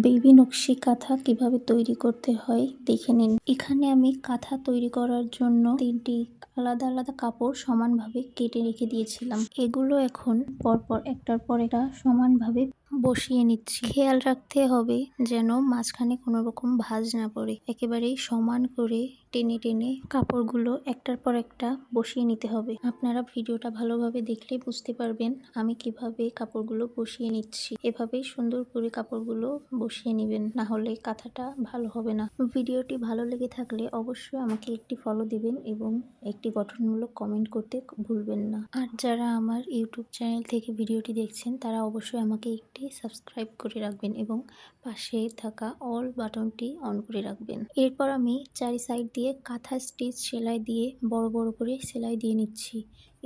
Baby নকশি কাঁথা কিভাবে তৈরি করতে হয় দেখে নিন। এখানে আমি কাঁথা তৈরি করার জন্য 3টি আলাদা আলাদা কাপড় সমানভাবে কেটে রেখে দিয়েছিলাম। এগুলো এখন পরপর একটার পর একটা সমানভাবে বসিয়ে নিচ্ছি। খেয়াল রাখতে হবে যেন মাঝখানে কোনো রকম ভাঁজ না পড়ে। একেবারেই সমান করে টেনে টেনে কাপড়গুলো একটার পর একটা বসিয়ে নিতে হবে। আপনারা ভিডিওটা ভালোভাবে দেখলেই বুঝতে পারবেন আমি কিভাবে কাপড়গুলো বসিয়ে নিচ্ছি। এভাবেই সুন্দর করে কাপড়গুলো বসিয়ে নেবেন, না হলে কাঁথাটা ভালো হবে না। ভিডিওটি ভালো লেগে থাকলে অবশ্যই আমাকে একটি ফলো দিবেন এবং একটি গঠনমূলক কমেন্ট করতে ভুলবেন না। আর যারা আমার ইউটিউব চ্যানেল থেকে ভিডিওটি দেখছেন তারা অবশ্যই আমাকে একটি সাবস্ক্রাইব করে রাখবেন এবং পাশে থাকা অল বাটনটি অন করে রাখবেন। এরপর আমি চারি সাইড দিয়ে কাঁথা স্টিচ সেলাই দিয়ে বড় বড় করে সেলাই দিয়ে নিচ্ছি।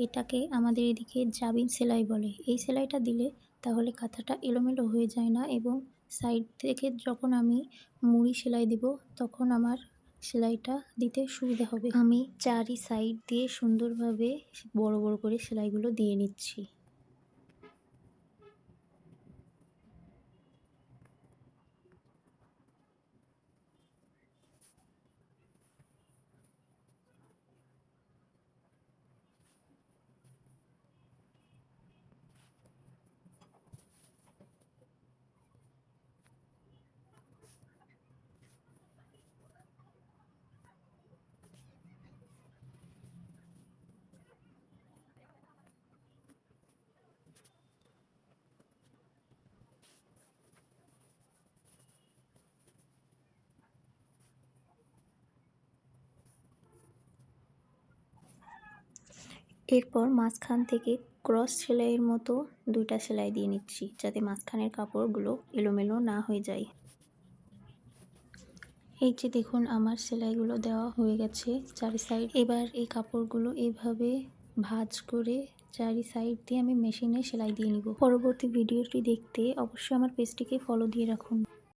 এটাকে আমাদের এদিকে জাবিন সেলাই বলে। এই সেলাইটা দিলে তাহলে কাঁথাটা এলোমেলো হয়ে যায় না এবং সাইড থেকে যখন আমি মুড়ি সেলাই দিব তখন আমার সেলাইটা দিতে সুবিধা হবে। আমি চারি সাইড দিয়ে সুন্দরভাবে বড় বড় করে সেলাইগুলো দিয়ে নিচ্ছি। এরপর মাঝখান থেকে ক্রস সেলাইয়ের মতো 2টা সেলাই দিয়ে নিচ্ছি যাতে মাঝখানের কাপড়গুলো এলোমেলো না হয়ে যায়। এই যে দেখুন আমার সেলাইগুলো দেওয়া হয়ে গেছে চারি সাইড। এবার এই কাপড়গুলো এভাবে ভাঁজ করে চারি সাইড দিয়ে আমি মেশিনে সেলাই দিয়ে নিব। পরবর্তী ভিডিওটি দেখতে অবশ্যই আমার পেজটিকে ফলো দিয়ে রাখুন।